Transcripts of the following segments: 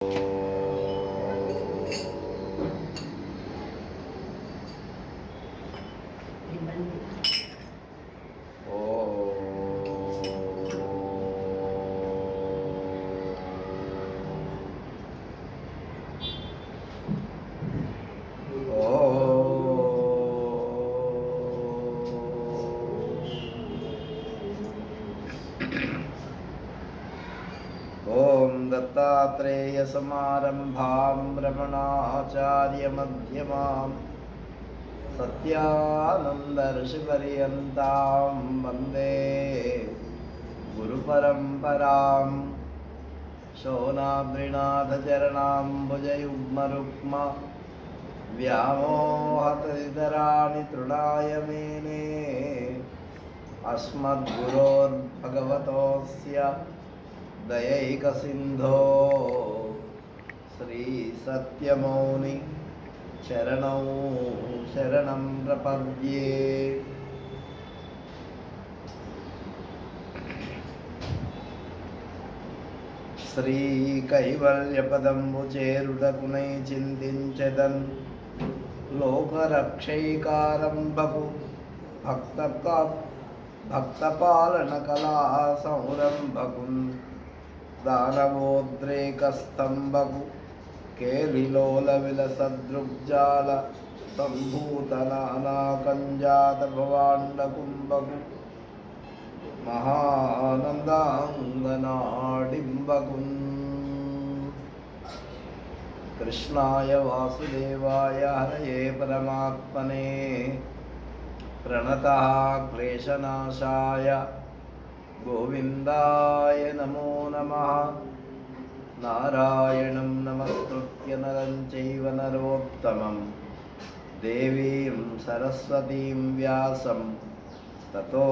ओम दत्तात्रेयसमारम्भां रमणाचार्यमध्यमां सत्यानन्दर्षिपर्यन्तां वन्दे गुरुपरम्परां शोनाद्रिनाथचरणाम्बुजयुग्मरुक्म व्यामोहतदितराणि तृणाय मेने अस्मद्गुरोर्भगवतोऽस्य दयैकसिन्धो श्री सत्यमौनि चरणौ शरणं प्रपद्ये। श्री कैवल्यपदंबु చేరుటకునై చింతించెదన్ లోకరక్షైకారంభకు భక్తపాలన కళా సంరంభకున్ దానవోద్రేకస్తంభకు కేలిలోల విలసదృగ్జాల సంభూత నానాకంజాత భవాండకుంభకు మహానందాంగనాడింబకున్ కృష్ణాయ వాసుదేవాయ హరయే పరమాత్మనే ప్రణతః క్లేశనాశాయ గోవిందాయ నమో నమః। నారాయణం నమస్కృత్య నరం చైవ నరోత్తమం దేవీం సరస్వతీం వ్యాసం తతో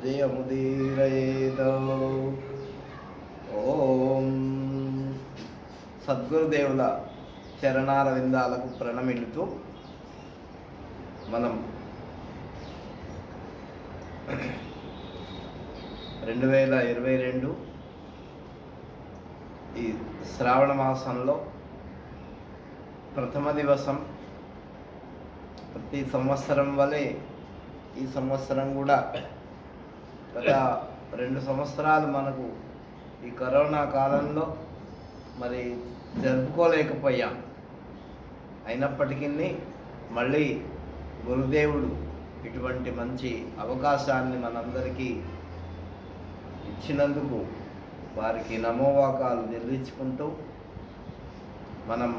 జయముదీరయేత్। ఓం సద్గురుదేవుల చరణాల విందాలకు ప్రణమిల్లుతూ మనం 2022 ఈ శ్రావణ మాసంలో ప్రథమ దివసం ప్రతి సంవత్సరం వలె ఈ సంవత్సరం కూడా గత 2 సంవత్సరాలు మనకు ఈ కరోనా కాలంలో మరి జరుపుకోలేకపోయాం. అయినప్పటికీ మళ్ళీ గురుదేవుడు ఇటువంటి మంచి అవకాశాన్ని మనందరికీ ఇచ్చినందుకు వారికి నమోవాకాలు చెల్లించుకుంటూ మనం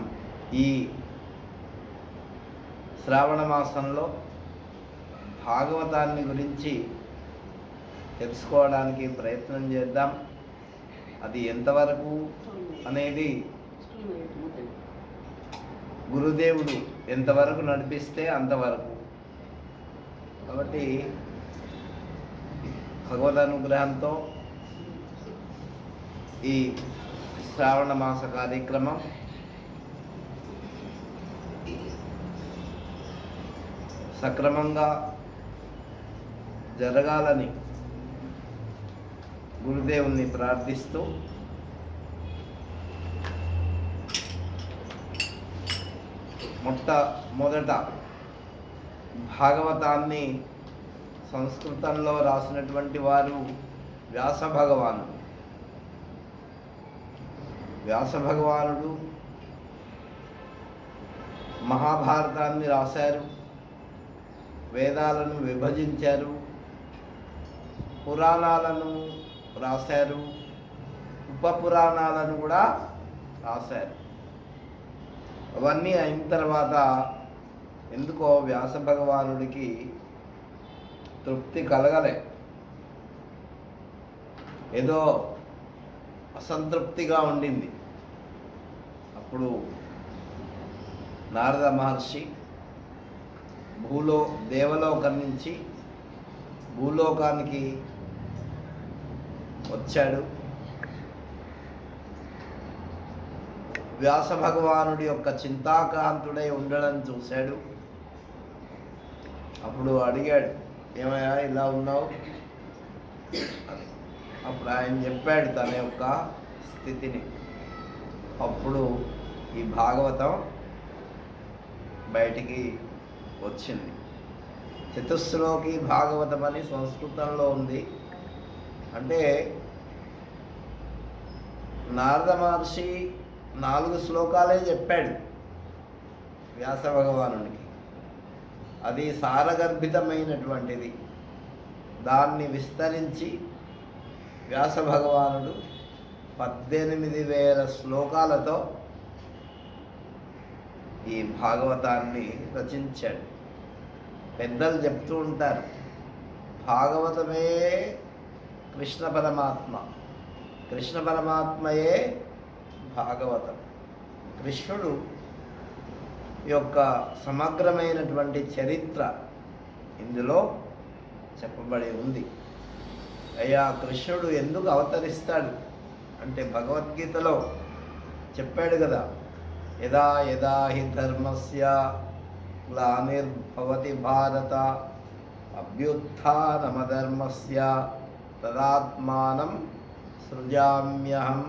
ఈ శ్రావణ మాసంలో భాగవతాన్ని గురించి తెలుసుకోవడానికి ప్రయత్నం చేద్దాం. అది ఎంతవరకు అనేది గురుదేవుడు ఎంతవరకు నడిపిస్తే అంతవరకు. కాబట్టి భగవదనుగ్రహంతో ఈ శ్రావణ మాస కార్యక్రమం సక్రమంగా జరగాలని గురుదేవుని ప్రార్థిస్తూ మొట్టమొదట భాగవతాన్ని సంస్కృతంలో రాసినటువంటి వారు వ్యాస భగవానుడు మహాభారతాన్ని రాశారు, వేదాలను విభజించారు, పురాణాలను రాశారు, ఉపపురాణాలను కూడా రాశారు. అవన్నీ అయిన తర్వాత ఎందుకో వ్యాస భగవానుడికి తృప్తి కలగలే, ఏదో అసంతృప్తిగా ఉండింది. అప్పుడు నారద మహర్షి దేవలోకం నుంచి భూలోకానికి వచ్చాడు. వ్యాస భగవానుడి యొక్క చింతాకాంతుడై ఉండడం చూశాడు. అప్పుడు అడిగాడు, ఏమయ్యా ఇలా ఉన్నావు అని. అప్పుడు ఆయన చెప్పాడు తన యొక్క స్థితిని. అప్పుడు ఈ భాగవతం బయటికి వచ్చింది. చతుశ్లోకి భాగవతం అని సంస్కృతంలో ఉంది. అంటే నారద మహర్షి 4 శ్లోకాలే చెప్పాడు వ్యాస భగవానునికి. అది సారగర్భితమైనటువంటిది. దాన్ని విస్తరించి వ్యాస భగవానుడు 18,000 శ్లోకాలతో ఈ భాగవతాన్ని రచించాడు. పెద్దలు చెప్తూ ఉంటారు, భాగవతమే కృష్ణ పరమాత్మ, కృష్ణ పరమాత్మయే భాగవతం. కృష్ణుడు యొక్క సమగ్రమైనటువంటి చరిత్ర ఇందులో చెప్పబడి ఉంది. అయ్యా, కృష్ణుడు ఎందుకు అవతరిస్తాడు అంటే భగవద్గీతలో చెప్పాడు కదా, యదా యదా హి ధర్మస్య గ్లానిర్భవతి భారత అభ్యుత్థానమధర్మస్య తదాత్మానం సృజామ్యహం.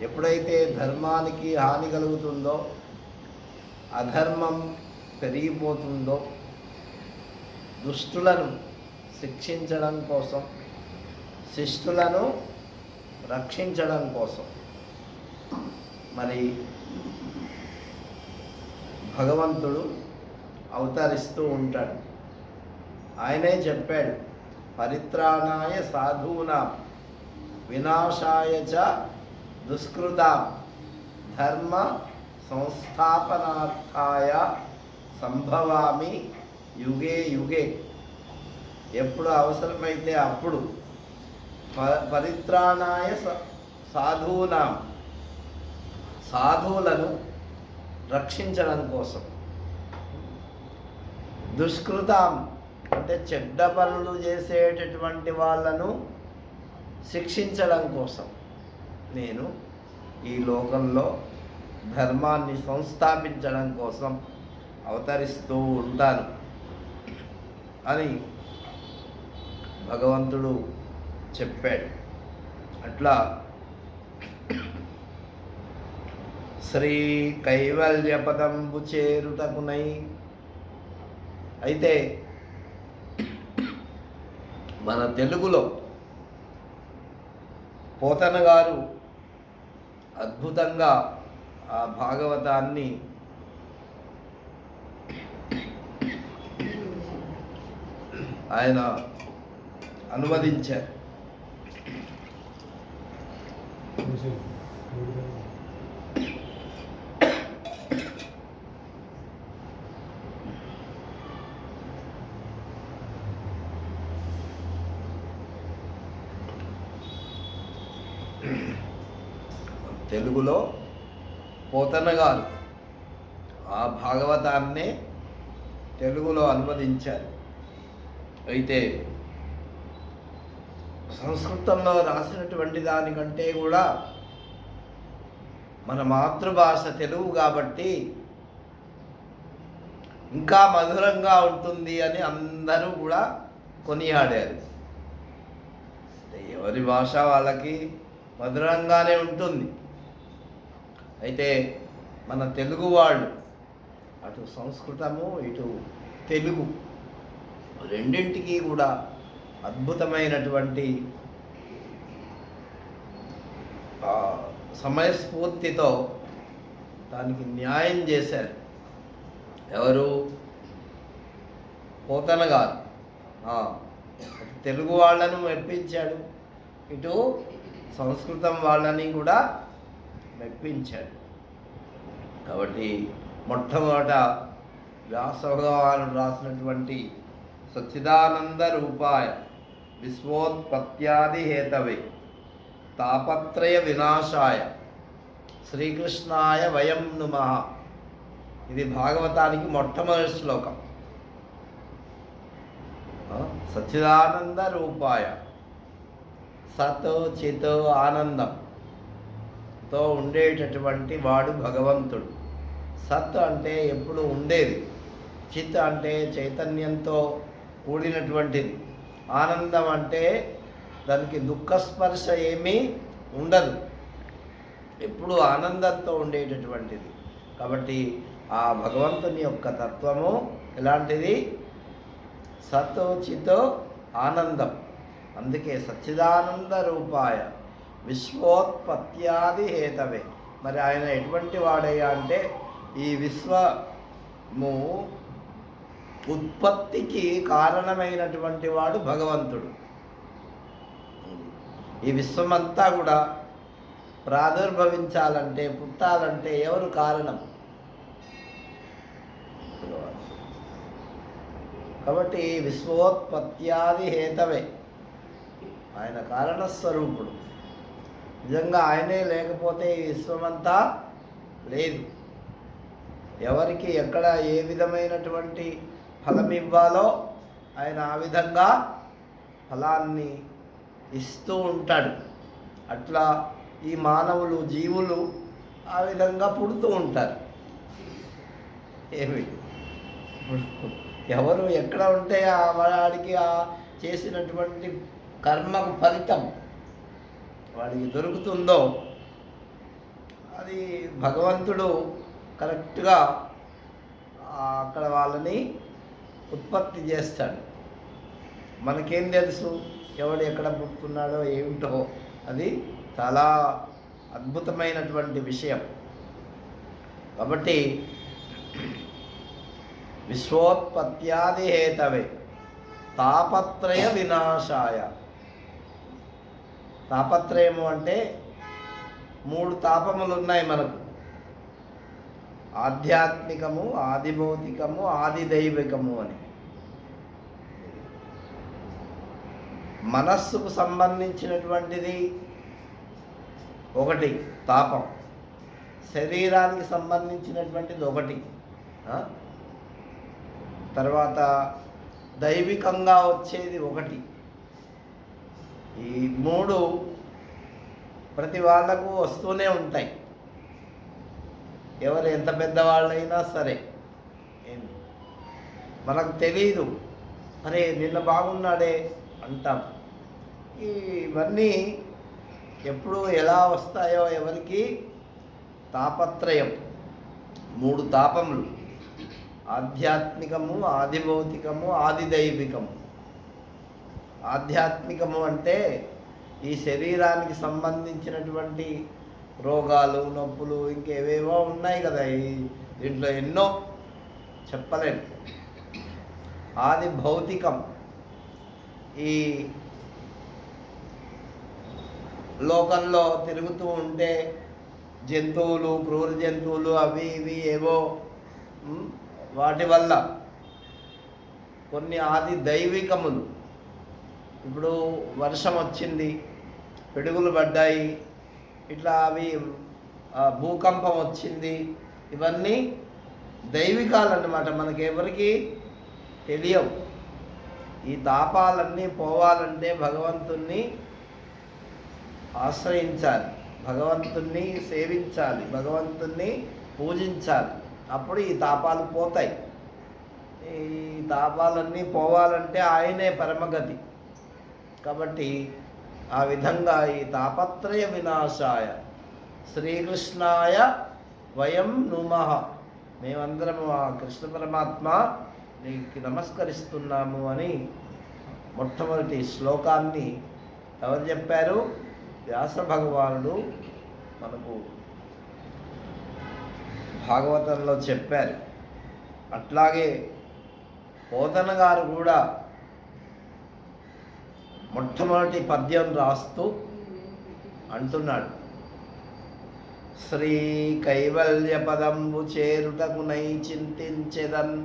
ఎప్పుడైతే ధర్మానికి హాని కలుగుతుందో, అధర్మం పెరిగిపోతుందో, దుష్టులను శిక్షించడం కోసం, శిష్టులను రక్షించడం కోసం మరి భగవంతుడు అవతరిస్తూ ఉంటాడు. ఆయనే చెప్పాడు, పరిత్రాణాయ సాధూనాం వినాశాయ చ దుష్కృతాం ధర్మ సంస్థాపనార్థాయ సంభవామి యుగే యుగే. ఎప్పుడు అవసరమైతే అప్పుడు పరిత్రాణాయ సాధూనాం, సాధువులను రక్షించడం కోసం, దుష్కృతాం అంటే చెడ్డ పనులు చేసేటటువంటి వాళ్ళను శిక్షించడం కోసం నేను ఈ లోకంలో ధర్మాన్ని సంస్థాపించడం కోసం అవతరిస్తూ ఉంటాను అని భగవంతుడు చెప్పాడు. అట్లా శ్రీ కైవల్య పదంబు చేరుటకునై. అయితే మన తెలుగులో పోతన గారు అద్భుతంగా ఆ భాగవతాన్ని ఆయన అనువదించారు. తెలుగులో పోతన గారు ఆ భాగవతాన్నే తెలుగులో అనువదించారు. అయితే సంస్కృతంలో రాసినటువంటి దానికంటే కూడా మన మాతృభాష తెలుగు కాబట్టి ఇంకా మధురంగా ఉంటుంది అని అందరూ కూడా కొనియాడారు. ఎవరి భాష వాళ్ళకి మధురంగానే ఉంటుంది. అయితే మన తెలుగు వాళ్ళు అటు సంస్కృతము ఇటు తెలుగు రెండింటికి కూడా అద్భుతమైనటువంటి సమయస్ఫూర్తితో దానికి న్యాయం చేశారు. ఎవరు? పోతన గారు. తెలుగు వాళ్ళను మెప్పించాడు, ఇటు సంస్కృతం వాళ్ళని కూడా మెప్పించాడు. కాబట్టి మొట్టమొదట వ్యాస భగవానుడు రాసినటువంటి సచ్చిదానంద రూపాయ విశ్వోత్పత్యాది హేతవే తాపత్రయ వినాశాయ శ్రీకృష్ణాయ వయం నుమః, ఇది భాగవతానికి మొట్టమొదటి శ్లోకం. సచ్చిదానంద రూపాయ, సత్ చిత్ ఆనందంతో ఉండేటటువంటి వాడు భగవంతుడు. సత్ అంటే ఎప్పుడు ఉండేది, చిత్ అంటే చైతన్యంతో కూడినటువంటిది, ఆనందం అంటే దానికి దుఃఖస్పర్శ ఏమీ ఉండదు. ఎప్పుడు ఆనందంతో ఉండేటటువంటిది. కాబట్టి ఆ భగవంతుని యొక్క తత్వము ఎలాంటిది? సతో చితో ఆనందం. అందుకే సచ్చిదానంద రూపాయ విశ్వోత్పత్యాది హేతవే. మరి ఆయన ఎటువంటి వాడయ్యా అంటే ఈ విశ్వము ఉత్పత్తికి కారణమైనటువంటి వాడు భగవంతుడు. ఈ విశ్వమంతా కూడా ప్రాదుర్భవించాలంటే, పుట్టాలంటే ఎవరు కారణం? కాబట్టి విశ్వోత్పత్యాది హేతవే, ఆయన కారణస్వరూపుడు. నిజంగా ఆయనే లేకపోతే ఈ విశ్వమంతా లేదు. ఎవరికి ఎక్కడ ఏ విధమైనటువంటి ఫలం ఇవ్వాలో ఆయన ఆ విధంగా ఫలాన్ని ఇస్తూ ఉంటాడు. అట్లా ఈ మానవులు, జీవులు ఆ విధంగా పుడుతూ ఉంటారు. ఏమి ఎవరు ఎక్కడ ఉంటే వాడికి ఆ చేసినటువంటి కర్మకు ఫలితం వాడికి దొరుకుతుందో అది భగవంతుడు కరెక్ట్గా అక్కడ వాళ్ళని ఉత్పత్తి చేస్తాడు. మనకేం తెలుసు ఎవడు ఎక్కడ పుట్టుకున్నాడో ఏమిటో? అది చాలా అద్భుతమైనటువంటి విషయం. కాబట్టి విశ్వోత్పత్యాది హేతవే తాపత్రయ వినాశాయ. తాపత్రయము అంటే 3 తాపములు ఉన్నాయి మనకు: ఆధ్యాత్మికము, ఆదిభౌతికము, ఆదిదైవికము అని. మనస్సుకు సంబంధించినటువంటిది ఒకటి తాపం, శరీరానికి సంబంధించినటువంటిది ఒకటి, తర్వాత దైవికంగా వచ్చేది ఒకటి. ఈ 3 ప్రతి వాళ్లకు వస్తూనే ఉంటాయి. ఎవరు ఎంత పెద్దవాళ్ళైనా సరే మనకు తెలీదు. అరే నిన్న బాగున్నాడే అంటాం. ఇవన్నీ ఎప్పుడు ఎలా వస్తాయో ఎవరికి తాపత్రయం. 3 తాపములు: ఆధ్యాత్మికము, ఆదిభౌతికము, ఆదిదైవికము. ఆధ్యాత్మికము అంటే ఈ శరీరానికి సంబంధించినటువంటి రోగాలు, నొప్పులు, ఇంకేవేవో ఉన్నాయి కదా, దీంట్లో ఎన్నో చెప్పలేము. ఆది భౌతికం, ఈ లోకంలో తిరుగుతూ ఉంటే జంతువులు, క్రూర జంతువులు, అవి ఇవి ఏవో వాటి వల్ల. కొన్ని ఆది దైవికములు, ఇప్పుడు వర్షం వచ్చింది, పిడుగులు పడ్డాయి, ఇట్లా అవి భూకంపం వచ్చింది, ఇవన్నీ దైవికాలన్నమాట. మనకెవరికి తెలియవు. ఈ తాపాలన్నీ పోవాలంటే భగవంతుణ్ణి ఆశ్రయించాలి, భగవంతుణ్ణి సేవించాలి, భగవంతుణ్ణి పూజించాలి. అప్పుడు ఈ తాపాలు పోతాయి. ఈ తాపాలన్నీ పోవాలంటే ఆయనే పరమగతి. కాబట్టి ఆ విధంగా ఈ తాపత్రయ వినాశాయ శ్రీకృష్ణాయ వయం నుమః. మేమందరము ఆ కృష్ణ పరమాత్మ నీకు నమస్కరిస్తున్నాము అని మొట్టమొదటి శ్లోకాన్ని ఎవరు చెప్పారు? వ్యాస భగవానుడు మనకు భాగవతంలో చెప్పారు. అట్లాగే పోతన గారు కూడా మొట్టమొదటి పద్యం రాస్తూ అంటున్నాడు: శ్రీ కైవల్య పదంబు చేరుటకునై చింతించెదన్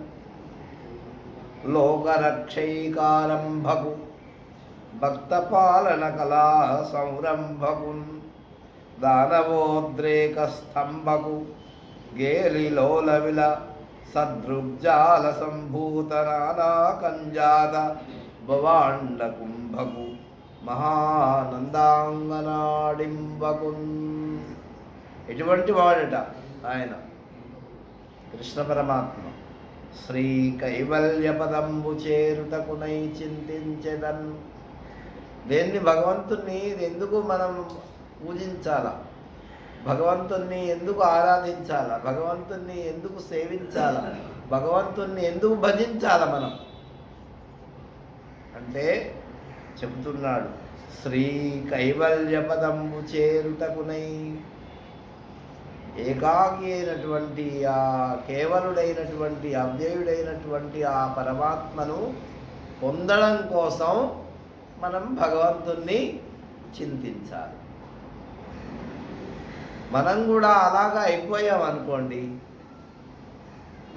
లోకరక్షైకారంభకు భక్తపాలన కళా సంరంభకున్ దానవోద్రేక స్తంభకు గేలిలోలవిల సదృగ్జాల సంభూత నానా కంజాత భవాండ కుంభకు మహానందాంగనాడింబకున్. ఎటువంటి వాడట ఆయన? కృష్ణ పరమాత్మ. శ్రీ కైవల్య పదంబు చేరుటకునై చింతించెదన్. దేన్ని? భగవంతుణ్ణి ఎందుకు మనం పూజించాలా? భగవంతుణ్ణి ఎందుకు ఆరాధించాలా, భగవంతుణ్ణి ఎందుకు సేవించాలా, భగవంతుణ్ణి ఎందుకు భజించాలా మనం అంటే చెబుతున్నాడు. శ్రీ కైవల్య పదంబు చేరుటకునై ఏకాకి అయినటువంటి ఆ కేవలుడైనటువంటి అవ్యయుడైనటువంటి ఆ పరమాత్మను పొందడం కోసం మనం భగవంతుణ్ణి చింతించాలి. మనం కూడా అలాగా అయిపోయాం అనుకోండి,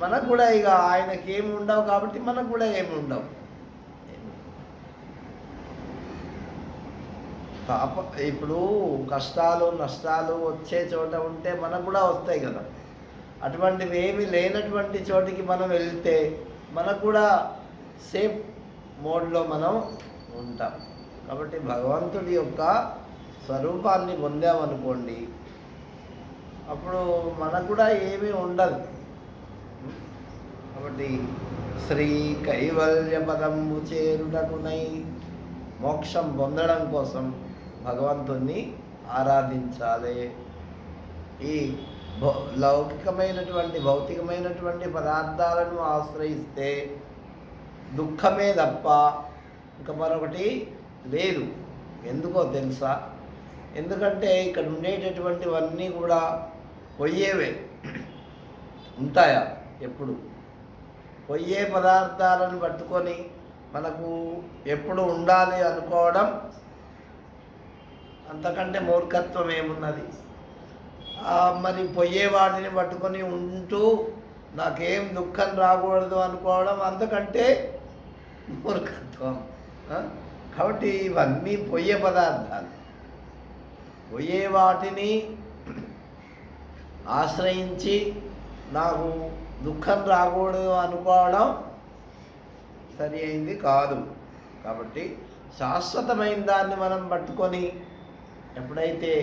మనకు కూడా ఇక ఆయనకి ఏమి ఉండవు కాబట్టి మనకు కూడా ఏమి ఉండవు. ఇప్పుడు కష్టాలు నష్టాలు వచ్చే చోట ఉంటే మనకు కూడా వస్తాయి కదా. అటువంటివి ఏమి లేనటువంటి చోటికి మనం వెళ్తే మనకు కూడా సేఫ్ మోడ్లో మనం ఉంటాం. కాబట్టి భగవంతుడి యొక్క స్వరూపాన్ని పొందామనుకోండి, అప్పుడు మనకు కూడా ఏమీ ఉండదు. కాబట్టి శ్రీ కైవల్య పదంబు చేరుటకునై మోక్షం పొందడం కోసం భగవంతుణ్ణి ఆరాధించాలి. ఈ లౌకికమైనటువంటి భౌతికమైనటువంటి పదార్థాలను ఆశ్రయిస్తే దుఃఖమే తప్ప ఇంకా మరొకటి లేదు. ఎందుకో తెలుసా? ఎందుకంటే ఇక్కడ ఉండేటటువంటివన్నీ కూడా పొయ్యేవే ఉంటాయా? ఎప్పుడు పొయ్యే పదార్థాలను పట్టుకొని మనకు ఎప్పుడు ఉండాలి అనుకోవడం అంతకంటే మూర్ఖత్వం ఏమున్నది? మరి పొయ్యే వాటిని పట్టుకొని ఉంటూ నాకేం దుఃఖం రాకూడదు అనుకోవడం అంతకంటే మూర్ఖత్వం. కాబట్టి ఇవన్నీ పొయ్యే పదార్థాలు. పొయ్యే వాటిని ఆశ్రయించి నాకు దుఃఖం రాకూడదు అనుకోవడం సరి అయింది కాదు. కాబట్టి శాశ్వతమైన దాన్ని మనం పట్టుకొని ఎప్పుడైతే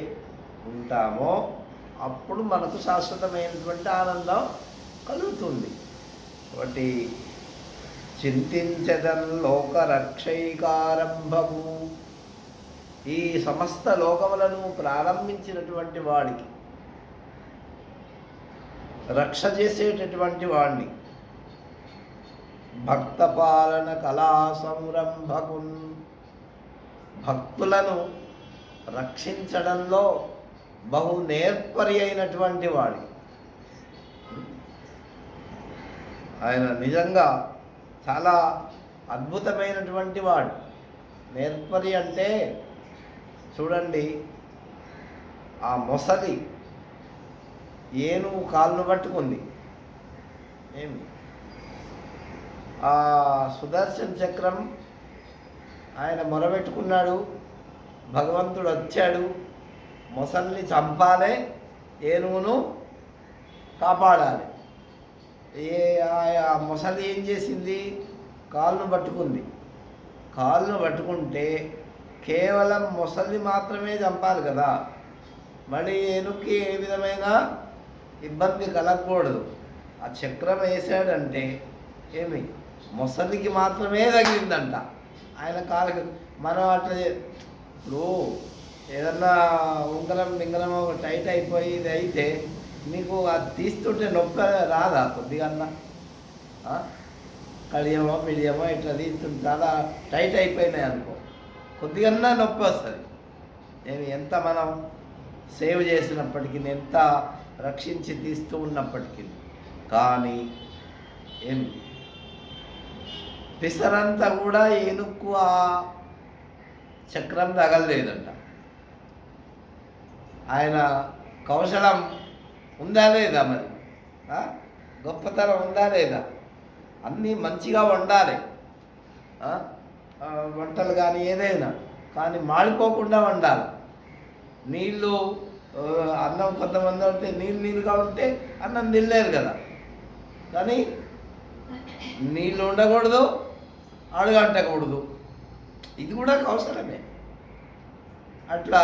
ఉంటామో అప్పుడు మనకు శాశ్వతమైనటువంటి ఆనందం కలుగుతుంది. కాబట్టి చింతించదన్ లోకరక్షైకారంభము, ఈ సమస్త లోకములను ప్రారంభించినటువంటి వాడికి, రక్ష చేసేటటువంటి వాడిని, భక్త పాలన కళా సంరంభకున్, భక్తులను రక్షించడంలో బహు నేర్పరి అయినటువంటి వాడి, ఆయన నిజంగా చాలా అద్భుతమైనటువంటి వాడు. నేర్పరి అంటే చూడండి, ఆ మొసలి ఏనుగు కాళ్ళు పట్టుకుంది, ఏమి ఆ సుదర్శన చక్రం ఆయన మొరబెట్టుకున్నాడు, భగవంతుడు వచ్చాడు, మొసలిని చంపాలి, ఏనుగును కాపాడాలి. ఆ మొసలి ఏం చేసింది? కాళ్ళను పట్టుకుంది. కాళ్ళను పట్టుకుంటే కేవలం మొసలిని మాత్రమే చంపాలి కదా, మళ్ళీ ఏనుగుకి ఏ విధమైన ఇబ్బంది కలగకూడదు. ఆ చక్రం వేసాడంటే ఏమి మొసలికి మాత్రమే తగిలిందంట, ఆయన కాళ్ళకి. మనం అట్లా ఇప్పుడు ఏదన్నా ఉంగరం లింగరమో టైట్ అయిపోయి ఇది అయితే నీకు అది తీస్తుంటే నొప్పి రాదా? కొద్దిగన్నా కడియమో పిడియమో ఇట్లా తీస్తుంటే చాలా టైట్ అయిపోయినాయి అనుకో, కొద్దిగన్నా నొప్పి వస్తుంది. నేను ఎంత మనం సేవ్ చేసినప్పటికీ, ఎంత రక్షించి తీస్తూ ఉన్నప్పటికీ, కానీ ఏం పిసరంతా కూడా ఏనుక్కు ఆ చక్రం తగలలేదంట. ఆయన కౌశలం ఉందా లేదా? మరి గొప్పతనం ఉందా లేదా? అన్నీ మంచిగా వండాలి, వంటలు కానీ ఏదైనా కానీ మాడిపోకుండా వండాలి. నీళ్ళు అన్నం కొంతమంది ఉంటే నీళ్ళుగా ఉంటే అన్నం తినలేరు కదా, కానీ నీళ్ళు ఉండకూడదు, అడుగంటకూడదు, ఇది కూడా కౌశలమే. అట్లా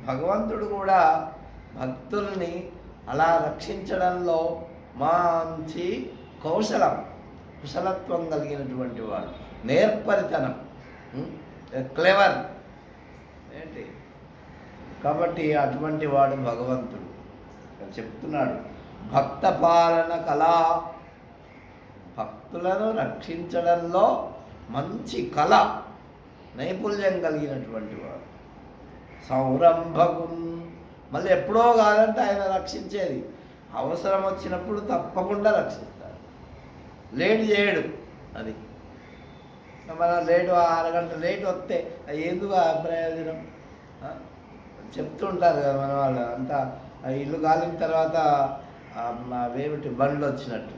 భగవంతుడు కూడా భక్తుల్ని అలా రక్షించడంలో మంచి కుశలత్వం కలిగినటువంటి వాడు, నేర్పరితనం, క్లెవర్ ఏంటి. కాబట్టి అటువంటి వాడు భగవంతుడు. చెప్తున్నాడు. భక్త పాలన కళ, భక్తులను రక్షించడంలో మంచి కళ, నైపుణ్యం కలిగినటువంటి వాడు. సౌరంభకున్, మళ్ళీ ఎప్పుడో కాదంటే ఆయన రక్షించేది, అవసరం వచ్చినప్పుడు తప్పకుండా రక్షిస్తాడు, లేట్ చేయడు. అది మన లేటు 6 గంటలు లేట్ వస్తే ఎందుకు ప్రయోజనం చెప్తుంటారు కదా మన వాళ్ళు అంతా. ఇల్లు కాలిన తర్వాత అవేమిటి బండ్లు వచ్చినట్టు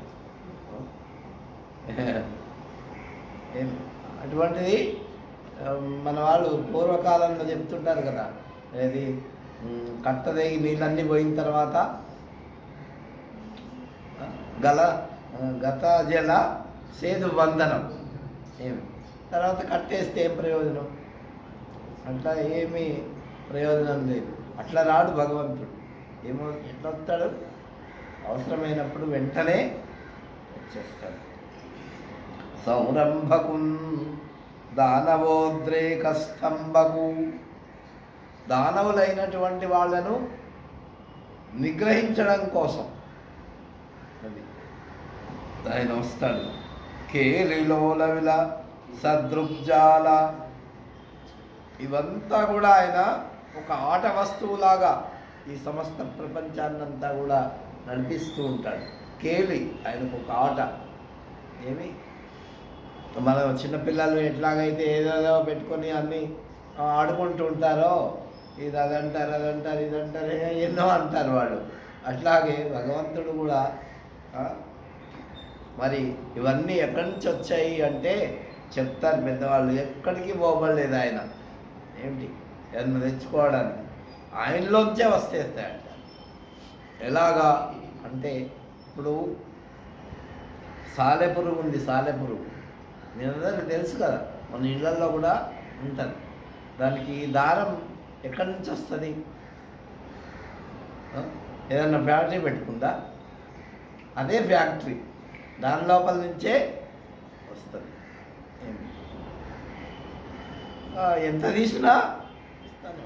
అటువంటిది మన వాళ్ళు పూర్వకాలంలో చెప్తుంటారు కదా, అది కట్టదేగి నీళ్ళన్నీ పోయిన తర్వాత గత జల సేదు బంధనం, ఏమి తర్వాత కట్టేస్తే ఏం ప్రయోజనం? అట్లా ఏమీ ప్రయోజనం లేదు. అట్లా రాడు భగవంతుడు. ఎట్లా వస్తాడు? అవసరమైనప్పుడు వెంటనే వచ్చేస్తాడు. సౌరంభకున్ దానవోద్రేక స్తంభకు, దానవులైనటువంటి వాళ్ళను నిగ్రహించడం కోసం అది ఆయన వస్తాడు. కేలిలోలవిల సదృబ్జాల, ఇవంతా కూడా ఆయన ఒక ఆట వస్తువులాగా ఈ సమస్త ప్రపంచాన్నంతా కూడా నడిపిస్తూ ఉంటాడు. కేలి ఆయనకు ఒక ఆట. ఏమి మన చిన్నపిల్లలు ఎట్లాగైతే ఏదేదో పెట్టుకొని అన్నీ ఆడుకుంటూ ఉంటారో, ఇది అదంటారు ఇదంటారు ఎన్నో అంటారు వాళ్ళు. అట్లాగే భగవంతుడు కూడా మరి ఇవన్నీ ఎక్కడి నుంచి వచ్చాయి అంటే చెప్తారు పెద్దవాళ్ళు. ఎక్కడికి పోబడలేదు ఆయన. ఏమిటి ఏమన్నా తెచ్చుకోవడానికి ఆయనలోంచే వస్తేస్తాయంట. ఎలాగా అంటే ఇప్పుడు సాలెపురుగు ఉంది, సాలెపురుగు మీ అందరికీ తెలుసు కదా, మన ఇళ్ళల్లో కూడా ఉంటుంది. దానికి దారం ఎక్కడి నుంచి వస్తుంది? ఏదన్నా ఫ్యాక్టరీ పెట్టుకుందా? అదే ఫ్యాక్టరీ, దాని లోపల నుంచే వస్తుంది. ఎంత తీసినా ఇస్తాను.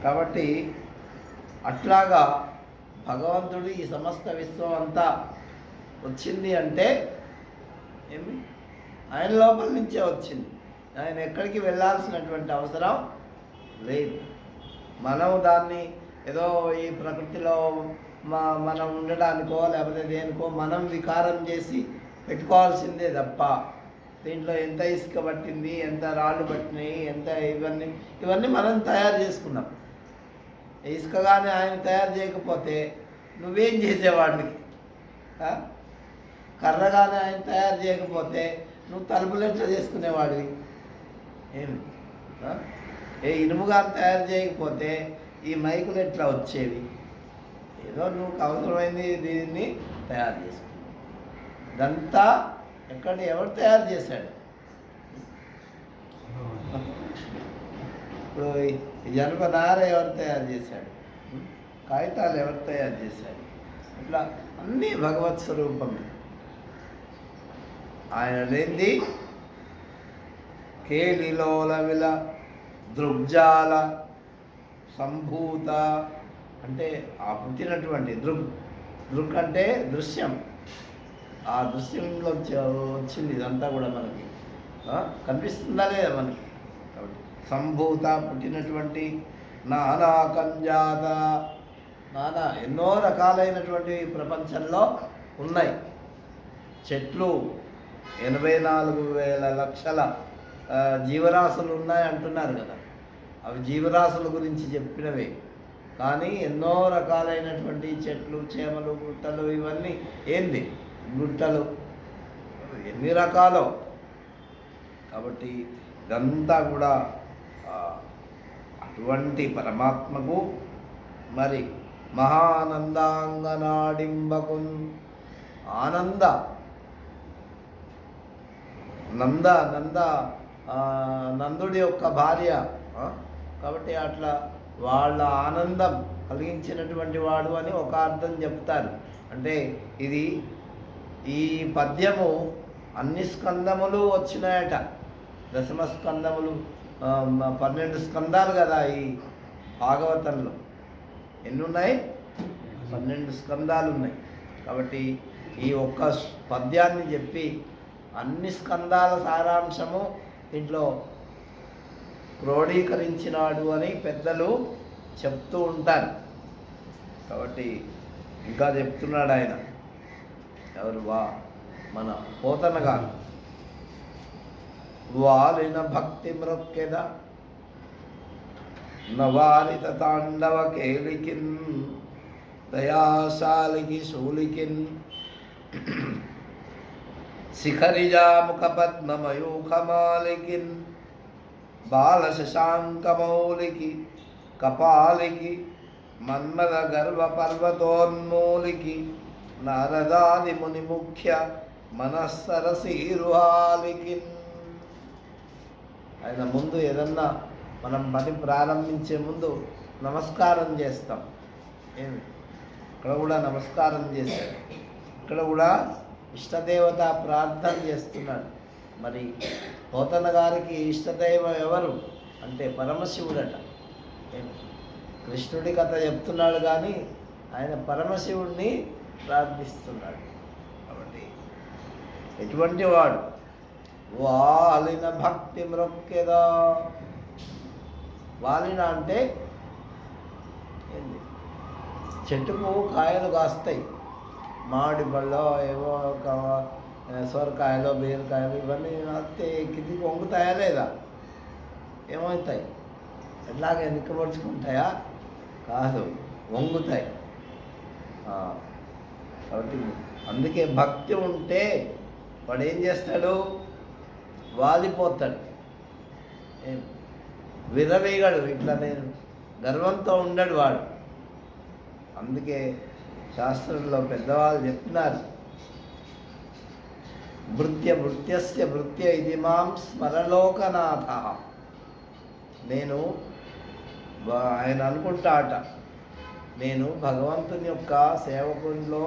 కాబట్టి అట్లాగా భగవంతుడు ఈ సమస్త విశ్వం అంతా వచ్చింది అంటే ఏమి ఆయన లోపల నుంచే వచ్చింది. ఆయన ఎక్కడికి వెళ్ళాల్సినటువంటి అవసరం లేదు. మనం దాన్ని ఏదో ఈ ప్రకృతిలో మనం ఉండడానికో లేకపోతే దేనికో మనం వికారం చేసి పెట్టుకోవాల్సిందే తప్ప, దీంట్లో ఎంత ఇసుక పట్టింది, ఎంత రాళ్ళు పట్టినాయి, ఎంత ఇవన్నీ మనం తయారు చేసుకున్నాం. ఇసుక కానీ ఆయన తయారు చేయకపోతే నువ్వేం చేసేవాడికి? కర్ర కానీ ఆయన తయారు చేయకపోతే నువ్వు తలుపులు ఎట్లా చేసుకునేవాడివి? ఏమి ఇనుము కానీ తయారు చేయకపోతే ఈ మైకులు ఎట్లా వచ్చేవి? ఏదో నువ్వు అవసరమైంది దీన్ని తయారు చేసుకున్నావు. ఇదంతా ఎవరు తయారు చేశాడు? ఇప్పుడు ఈ జనపనార ఎవరు తయారు చేశాడు? కాగితాలు ఎవరు తయారు చేశాడు? ఇట్లా అన్నీ భగవత్ స్వరూపమే. ఆయన లేనిది కేలిలోలవిల దృగ్జాల సంభూత అంటే ఆ పుట్టినటువంటి దృక్ అంటే దృశ్యం, ఆ దృశ్యంలో వచ్చింది ఇదంతా కూడా మనకి కనిపిస్తుందా లేదా మనకి? కాబట్టి సంభూత పుట్టినటువంటి, నానా కంజాత, నానా ఎన్నో రకాలైనటువంటి ప్రపంచంలో ఉన్నాయి. చెట్లు 84,000 లక్షల జీవరాశులు ఉన్నాయి అంటున్నారు కదా, అవి జీవరాశుల గురించి చెప్పినవే. కానీ ఎన్నో రకాలైనటువంటి చెట్లు, చేమలు, గుట్టలు, ఇవన్నీ ఏంది గుట్టలు, ఎన్ని రకాలో. కాబట్టి ఇదంతా కూడా అటువంటి పరమాత్మకు మరి మహానందాంగనాడింబకు ఆనంద నందుడి యొక్క భార్య కాబట్టి అట్లా వాళ్ళ ఆనందం కలిగించినటువంటి వాడు అని ఒక అర్థం చెప్తారు. అంటే ఇది ఈ పద్యము అన్ని స్కందములు వచ్చినాయట. దశమ స్కందములు 12 స్కందాలు కదా ఈ భాగవతంలో. ఎన్ని ఉన్నాయి? 12 స్కందాలు ఉన్నాయి. కాబట్టి ఈ ఒక్క పద్యాన్ని చెప్పి అన్ని స్కందాల సారాంశము దీంట్లో క్రోడీకరించినాడు అని పెద్దలు చెప్తూ ఉంటారు. కాబట్టి ఇంకా చెప్తున్నాడు ఆయన, ఎవరు? మన పోతన గారు. వాలిన భక్తి మృక్కెద నవారిత తాండవ కేలికిన్ దయాశాలికి శూలికిన్ శిఖరిజాముఖ పద్మమయూఖమాలికిన్ బాల శశాంకమౌలికి కపాలికి మన్మద గర్వ పర్వతోన్మూలికి నారదాది ముని ముఖ్య మనస్సరసీరుహాలికి. ఆయన ముందు ఏదన్నా మనం పని ప్రారంభించే ముందు నమస్కారం చేస్తాం. ఏమి ఇక్కడ కూడా నమస్కారం చేశాడు, ఇక్కడ కూడా ఇష్టదేవత ప్రార్థన చేస్తున్నాడు. మరి పోతన గారికి ఇష్టదైవం ఎవరు అంటే పరమశివుడట. కృష్ణుడి కథ చెప్తున్నాడు కానీ ఆయన పరమశివుడిని ప్రార్థిస్తున్నాడు. కాబట్టి ఎటువంటి వాడు? వాలిన భక్తి మృక్కెదా. వాలిన అంటే ఏంది? చెట్టుకు కాయలు కాస్తాయి, మామిడి పళ్ళో ఏవో సొరకాయలో బీరకాయలు ఇవన్నీ వస్తే కిందికి వంగుతాయా లేదా? ఏమవుతాయి? ఎట్లాగే నిక్కబడుచుకుంటాయా? కాదు, వంగుతాయి. కాబట్టి అందుకే భక్తి ఉంటే వాడు ఏం చేస్తాడు? వాలిపోతాడు, విరవీగడు. ఇట్లా నేను గర్వంతో ఉండడు వాడు. అందుకే శాస్త్రంలో పెద్దవాళ్ళు చెప్తున్నారు, భృత్యస్య భృత్య ఇది మాం స్మరలోకనాథ. నేను ఆయన అనుకుంటాట, నేను భగవంతుని యొక్క సేవకుల్లో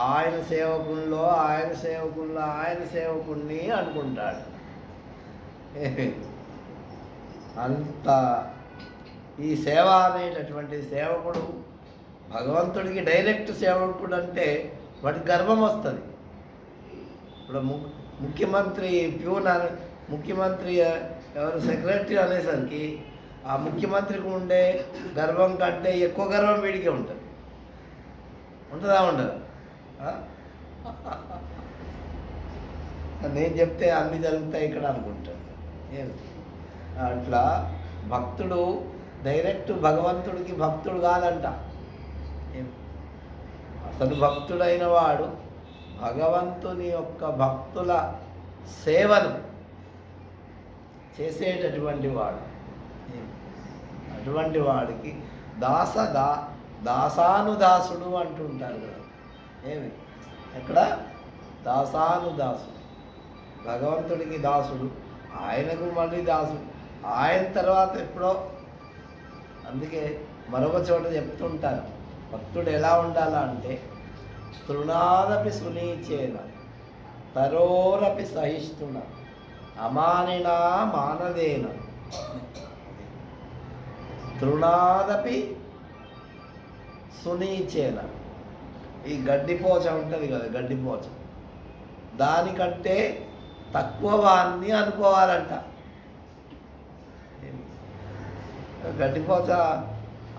ఆయన సేవకుల్లో ఆయన సేవకుల్లో ఆయన సేవకుణ్ణి అనుకుంటాడు. అంత ఈ సేవ అనేటటువంటి సేవకుడు భగవంతుడికి డైరెక్ట్ సేవకుడు అంటే వాడికి గర్వం వస్తుంది. ఇప్పుడు ముఖ్యమంత్రి ప్యూన్ ముఖ్యమంత్రి ఎవరు సెక్రటరీ అనేసరికి ఆ ముఖ్యమంత్రికి ఉండే గర్వం కంటే ఎక్కువ గర్వం వీడికే ఉంటుంది. ఉంటుందా? ఉండదు. నేను చెప్తే అన్నీ జరుగుతాయి ఇక్కడ అనుకుంటాను. అట్లా భక్తుడు డైరెక్ట్ భగవంతుడికి భక్తుడు కాదంట. అసలు భక్తుడైన వాడు భగవంతుని యొక్క భక్తుల సేవను చేసేటటువంటి వాడు. అటువంటి వాడికి దాసానుదాసుడు అంటుంటారు కదా. ఏమి ఎక్కడ? దాసానుదాసుడు. భగవంతుడికి దాసుడు, ఆయనకు మళ్ళీ దాసుడు, ఆయన తర్వాత ఎప్పుడో. అందుకే మరొక చోట చెప్తుంటారు, భక్తుడు ఎలా ఉండాలా అంటే తృణాదపి సునీచేన తరోరపి సహిష్ణున అమానినా మానదేన. తృణాదపి సునీచేన, ఈ గడ్డిపోచ ఉంటుంది కదా, గడ్డిపోచ, దానికంటే తక్కువ వాన్ని అనుకోవాలంట. గడ్డిపోచ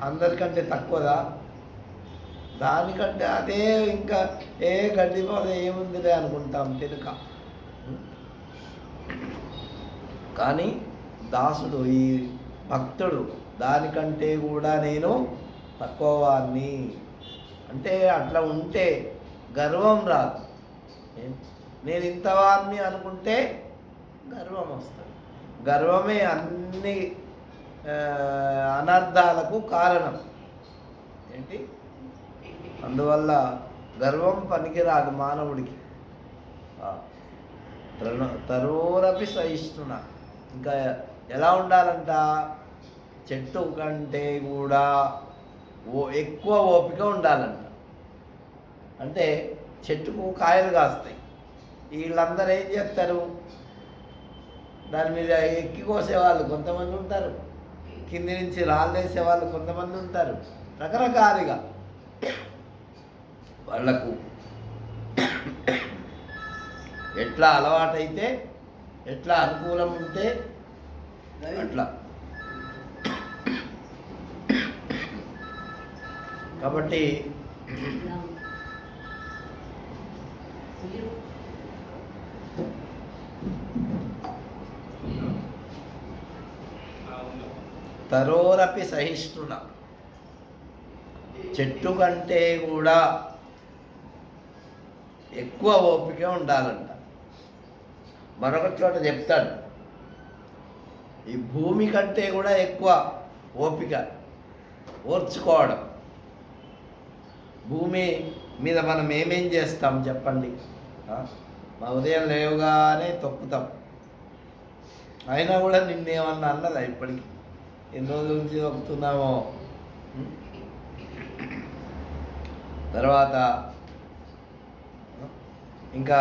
అందరికంటే తక్కువదా? దానికంటే అదే ఇంకా గడ్డిపోచ ఏముందిలే అనుకుంటాం తినక. కానీ దాసుడు, ఈ భక్తుడు దానికంటే కూడా నేను తక్కువ వాన్ని అంటే అట్లా ఉంటే గర్వం రాదు. నేను ఇంతవాన్ని అనుకుంటే గర్వం వస్తుంది. గర్వమే అన్ని అనర్థాలకు కారణం. ఏంటి? అందువల్ల గర్వం పనికిరాదు మానవుడికి. తరోరపి సహిష్ణున. ఇంకా ఎలా ఉండాలంట? చెట్టు కంటే కూడా ఎక్కువ ఓపిక ఉండాలంట. అంటే చెట్టుకు కాయలు కాస్తాయి, వీళ్ళందరూ ఏం చేస్తారు? దాని మీద ఎక్కి కోసేవాళ్ళు కొంతమంది ఉంటారు, కింది నుంచి రాళ్ళేసే వాళ్ళు కొంతమంది ఉంటారు, రకరకాలుగా వాళ్లకు ఎట్లా అలవాటైతే, ఎట్లా అనుకూలం ఉంటే అట్లా. కాబట్టి తరోరపి సహిష్ణున, చెట్టు కంటే కూడా ఎక్కువ ఓపిక ఉండాలంట. మరొక చోట చెప్తాడు, ఈ భూమి కంటే కూడా ఎక్కువ ఓపిక ఓర్చుకోవడం. భూమి మీద మనం ఏమేం చేస్తాం చెప్పండి? మా ఉదయం లేవగానే తొక్కుతాం. అయినా కూడా నిన్నేమన్నా అన్నదా ఇప్పటికి? ఎన్ని రోజుల నుంచి తొక్కుతున్నామో. తర్వాత ఇంకా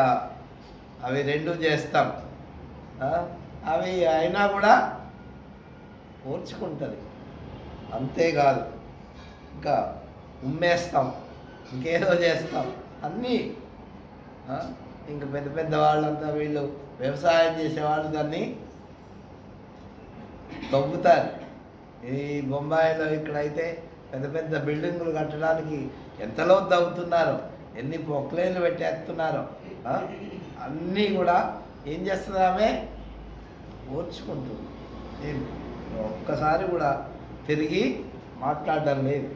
అవి రెండు చేస్తాం, అవి అయినా కూడా ఓర్చుకుంటుంది. అంతేకాదు, ఇంకా ఉమ్మేస్తాం, ఇంకేదో చేస్తాం అన్నీ. ఇంకా పెద్ద పెద్ద వాళ్ళంతా వీళ్ళు వ్యవసాయం చేసేవాళ్ళు దాన్ని తవ్వుతారు. ఈ బొంబాయిలో ఇక్కడైతే పెద్ద పెద్ద బిల్డింగులు కట్టడానికి ఎంతలో తవ్వుతున్నారో, ఎన్ని పొక్లైన్లు పెట్టేస్తున్నారో. అన్నీ కూడా ఏం చేస్తుంది ఆమె? ఓర్చుకుంటుంది. ఒక్కసారి కూడా తిరిగి మాట్లాడడం లేదు.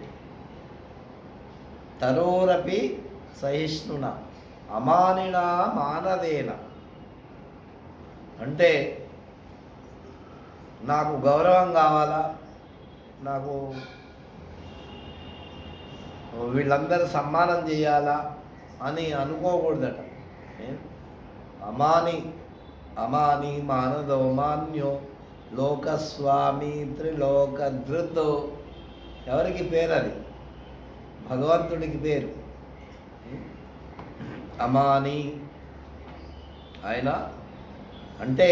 తరోరపి సహిష్ణున అమానిన మానదేన, అంటే నాకు గౌరవం కావాలా, నాకు వీళ్ళందరూ సన్మానం చేయాలా అని అనుకోకూడదట. అమాని అమాని మానదో మాన్యో లోకస్వామి త్రిలోకధృతో. ఎవరికి పేరు అది? భగవంతుడికి పేరు అమాని. ఆయన అంటే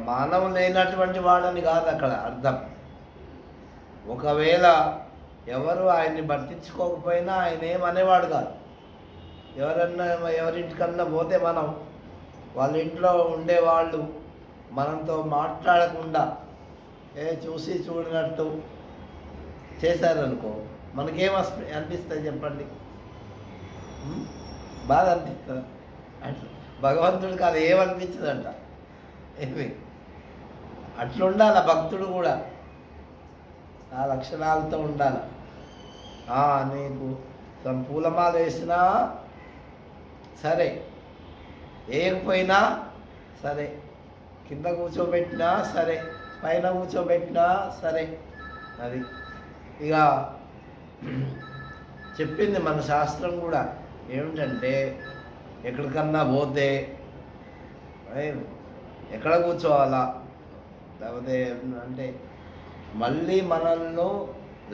మానవం లేనటువంటి వాడని కాదు అక్కడ అర్థం. ఒకవేళ ఎవరు ఆయన్ని పట్టించుకోకపోయినా ఆయన ఏమనేవాడు కాదు. ఎవరింటికన్నా పోతే మనం వాళ్ళ ఇంట్లో ఉండేవాళ్ళు మనతో మాట్లాడకుండా చూసి చూడనట్టు చేశారనుకో, మనకేం అనిపిస్తుంది చెప్పండి? బాధ అనిపిస్తుంది. అట్లా భగవంతుడికి అది ఏమనిపించదంట. ఏమి అట్లుండాలి భక్తుడు కూడా, ఆ లక్షణాలతో ఉండాలి. నీకు పూలమాల వేసినా సరే, వేయకపోయినా సరే, కింద కూర్చోబెట్టినా సరే, పైన కూర్చోబెట్టినా సరే, అది ఇక చెప్పింది మన శాస్త్రం కూడా. ఏమిటంటే ఎక్కడికన్నా పోతే ఎక్కడ కూర్చోవాలా, లేకపోతే అంటే మళ్ళీ మనల్ని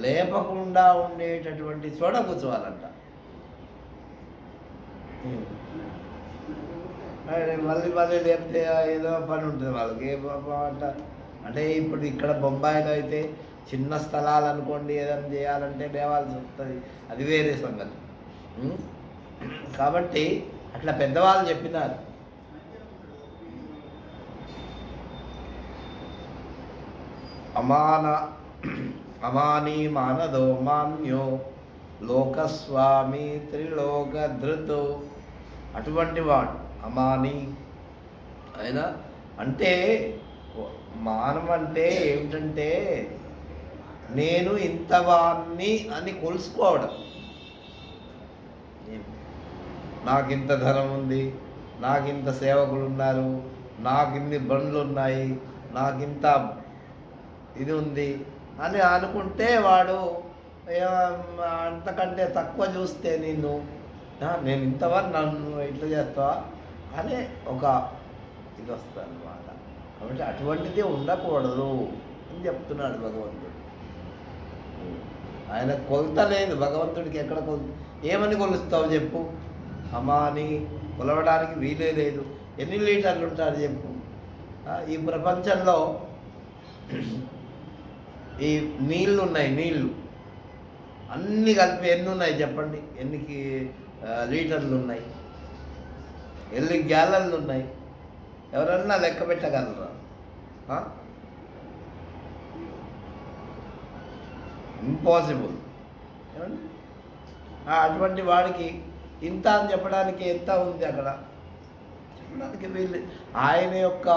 లేపకుండా ఉండేటటువంటి చోట కూర్చోవాలంట. మళ్ళీ మళ్ళీ లేపితే ఏదో పని ఉంటుంది వాళ్ళకి. అంటే ఇప్పుడు ఇక్కడ బొంబాయిలో అయితే చిన్న స్థలాలు అనుకోండి, ఏదైనా చేయాలంటే లేవాల్సి వస్తుంది, అది వేరే సంగతి. కాబట్టి అట్లా పెద్దవాళ్ళు చెప్పినారు. అమాని మానదో మాన్యో లోకస్వామి త్రిలోకధృతో. అటువంటి వాడు అమాని. ఆయన అంటే మానం అంటే ఏమిటంటే నేను ఇంతవాణ్ణి అని కొలుసుకోవడం. నాకింత ధనం ఉంది, నాకింత సేవకులు ఉన్నారు, నాకిన్ని బండ్లు ఉన్నాయి, నాకింత ఇది ఉంది అని అనుకుంటే వాడు అంతకంటే తక్కువ చూస్తే నేను ఇంతవరకు నన్ను ఇట్లా చేస్తావా అనే ఒక ఇది వస్తుంది అన్నమాట. కాబట్టి అటువంటిది ఉండకూడదు అని చెప్తున్నాడు భగవంతుడు. ఆయన కొలత లేదు భగవంతుడికి. ఎక్కడ ఏమని కొలుస్తావు చెప్పు? అమాని కొలవడానికి వీలే లేదు. ఎన్ని లీటర్లు ఉంటారు చెప్పు? ఈ ప్రపంచంలో ఈ నీళ్ళు ఉన్నాయి, నీళ్ళు అన్నీ కలిపి ఎన్ని ఉన్నాయి చెప్పండి, ఎన్నికి లీటర్లు ఉన్నాయి, ఎన్ని గ్యాలన్లు ఉన్నాయి, ఎవరన్నా లెక్క పెట్టగలరా? ఇంపాసిబుల్. ఏమండి, అటువంటి వాడికి ఇంత అని చెప్పడానికి ఎంత ఉంది అక్కడ చెప్పడానికి వీళ్ళు. ఆయన యొక్క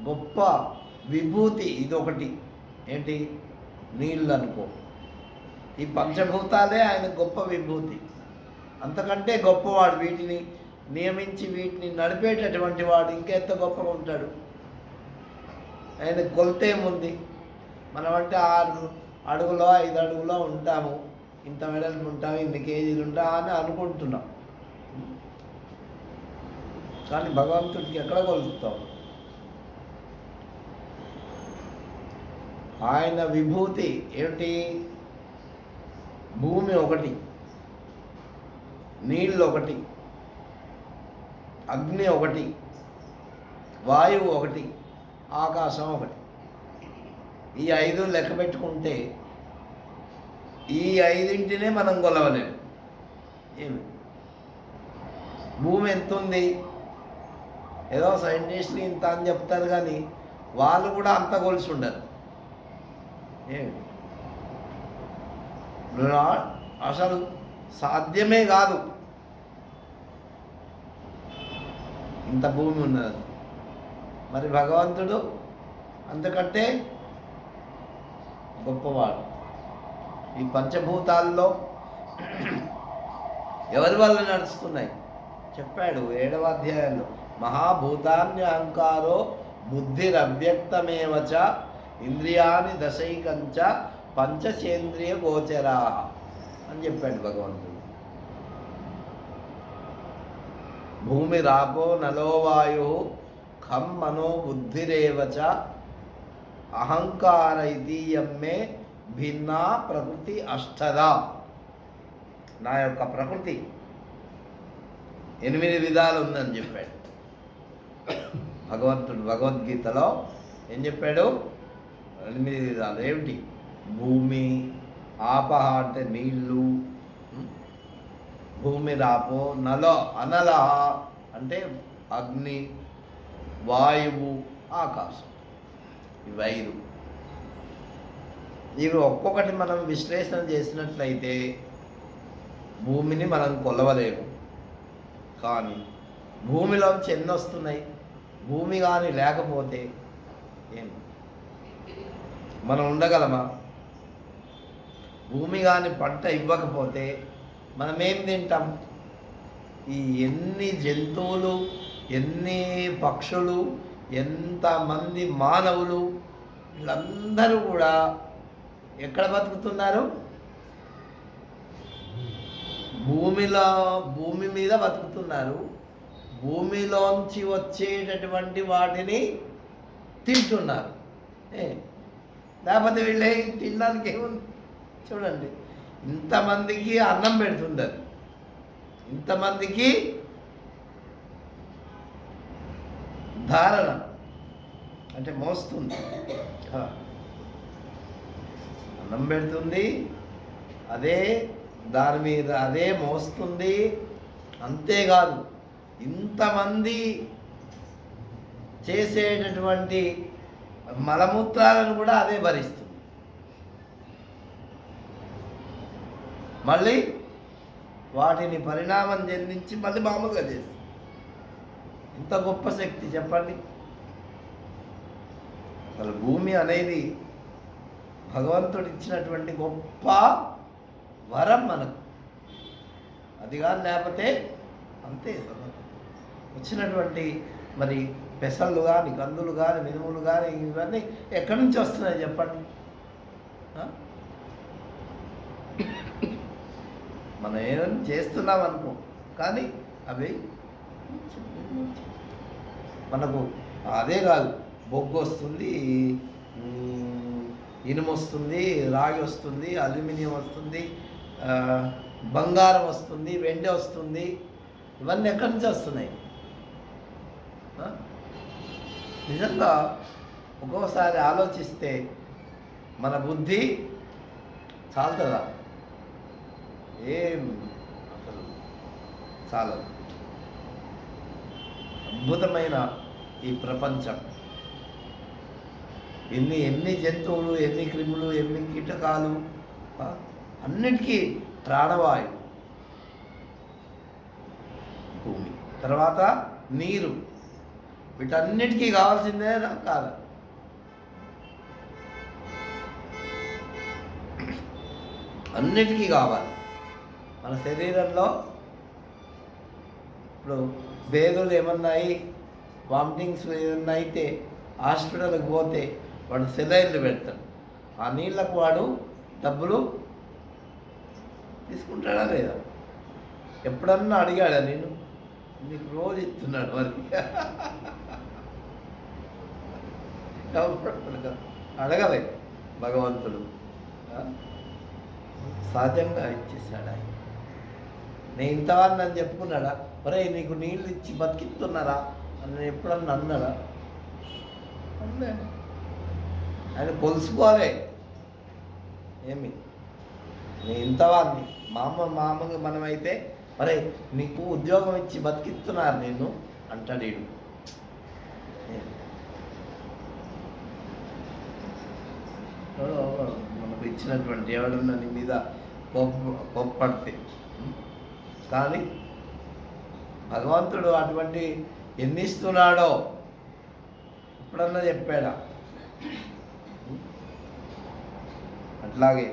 గొప్ప విభూతి ఇదొకటి. ఏంటి? నీళ్ళు అనుకో. ఈ పంచభూతాలే ఆయన గొప్ప విభూతి. అంతకంటే గొప్పవాడు, వీటిని నియమించి వీటిని నడిపేటటువంటి వాడు ఇంకెంత గొప్పగా ఉంటాడు. ఆయన కొలతేముంది? మనం అంటే 6 అడుగులో 5 అడుగులో ఉంటాము, ఇంత మెడలు ఉంటాము, ఇన్ని కేజీలు ఉంటాం అని అనుకుంటున్నాం. కానీ భగవంతుడికి ఎక్కడ కొలుస్తాం? ఆయన విభూతి ఏమిటి? భూమి ఒకటి, నీళ్ళు ఒకటి, అగ్ని ఒకటి, వాయువు ఒకటి, ఆకాశం ఒకటి. ఈ 5 లెక్క పెట్టుకుంటే ఈ 5ంటినే మనం కొలవలేము. ఏమి? భూమి ఎంత ఉంది? ఏదో సైంటిస్టులు ఇంత అని చెప్తారు, కానీ వాళ్ళు కూడా అంత కొలిసి ఉండరు. ఏమి? అసలు సాధ్యమే కాదు ఇంత భూమి ఉన్నది. మరి భగవంతుడు అంతకంటే గొప్పవాడు. ఈ పంచభూతాల్లో ఎవరి వల్ల నడుస్తున్నాయి చెప్పాడు 7వ అధ్యాయంలో. మహాభూతాన్ని అహంకారో బుద్ధిరవ్యక్తమేవచ ఇంద్రియాని దశైకంచ పంచచేంద్రియ గోచరా అని చెప్పాడు భగవంతుడు. భూమి రాపో నలో వాయు ఖం మనో బుద్ధిరేవచ అహంకార ఇతీయమ్మే భిన్నా ప్రకృతి అష్టదా. నా యొక్క ప్రకృతి 8 విధాలు ఉందని చెప్పాడు భగవంతుడు. భగవద్గీతలో ఏం చెప్పాడు? 8 విధాలు. ఏమిటి? భూమి, ఆపహ అంటే నీళ్ళు, భూమి రాపో, అనలహ అంటే అగ్ని, వాయువు, ఆకాశం. ఇవి 5. ఇవి ఒక్కొక్కటి మనం విశ్లేషణ చేసినట్లయితే భూమిని మనం కొలవలేము. కానీ భూమిలోంచి ఎన్ని వస్తున్నాయి? భూమి కానీ లేకపోతే ఏం మనం ఉండగలమా? భూమి కానీ పంట ఇవ్వకపోతే మనం ఏం తింటాం? ఈ ఎన్ని జంతువులు, ఎన్ని పక్షులు, ఎంతమంది మానవులు, వీళ్ళందరూ కూడా ఎక్కడ బతుకుతున్నారు? భూమి మీద బతుకుతున్నారు. భూమిలోంచి వచ్చేటటువంటి వాటిని తింటున్నారు. లేకపోతే వీళ్ళే తినడానికి ఏముంది? చూడండి, ఇంతమందికి అన్నం పెడుతుంది అది, ఇంతమందికి ధారణ అంటే మోస్తుంది, అన్నం పెడుతుంది, అదే దాని మీద అదే మోస్తుంది. అంతేకాదు, ఇంతమంది చేసేటటువంటి మలమూత్రాలను కూడా అదే భరిస్తుంది. మళ్ళీ వాటిని పరిణామం చెందించి మళ్ళీ మామూలుగా చేస్తుంది. ఇంత గొప్ప శక్తి చెప్పండి. అసలు భూమి అనేది భగవంతుడు ఇచ్చినటువంటి గొప్ప వరం మనకు. అది కాదు, లేకపోతే అంతే వచ్చినటువంటి మరి పెసళ్ళు కానీ, కందులు కానీ, మినుములు కానీ, ఇవన్నీ ఎక్కడి నుంచి వస్తున్నాయి చెప్పండి? మనం ఏమైనా చేస్తున్నాం అనుకో, కానీ అవి మనకు అదే కాదు, బొగ్గు వస్తుంది, ఇనుము వస్తుంది, రాగి వస్తుంది, అల్యూమినియం వస్తుంది, బంగారం వస్తుంది, వెండి వస్తుంది. ఇవన్నీ ఎక్కడి నుంచి వస్తున్నాయి? నిజంగా ఒక్కోసారి ఆలోచిస్తే మన బుద్ధి చాలుతుందా? ఏం అసలు చాలా అద్భుతమైన ఈ ప్రపంచం. ఎన్ని జంతువులు, ఎన్ని క్రిములు, ఎన్ని కీటకాలు, అన్నిటికీ ప్రాణవాయువు భూమి, తర్వాత నీరు, వీటన్నిటికీ కావాల్సిందే కాదు. అన్నిటికీ కావాలి. మన శరీరంలో ఇప్పుడు భేదులు ఏమన్నాయి, వామిటింగ్స్ ఏమన్నా అయితే హాస్పిటల్కి పోతే వాడు సెలైన్లు పెడతాడు. ఆ నీళ్ళకు వాడు డబ్బులు తీసుకుంటాడా లేదా? ఎప్పుడన్నా అడిగాడా నేను? నీకు రోజు ఇస్తున్నాడు మరి. అడగలే భగవంతుడు, సహజంగా ఇచ్చేసాడు ఆయన. నేను ఇంతవాడిని అని చెప్పుకున్నాడా? ఒరే నీకు నీళ్ళు ఇచ్చి బతికిస్తున్నారా అని ఎప్పుడన్నా అన్నాడా? అన్నా. ఆయన కొలుసుకోవాలి. ఏమి నేను ఇంతవాడిని, మామూలుగా మనమైతే ఒరే నీకు ఉద్యోగం ఇచ్చి బతికిస్తున్నారు నేను అంటాడు వీడు. మనకు ఇచ్చినటువంటి ఎవడన్నా నీ మీద కోప్పడితే, కానీ భగవంతుడు అటువంటి ఎన్ని ఇస్తున్నాడో ఎప్పుడన్నా చెప్పాడా? అట్లాగే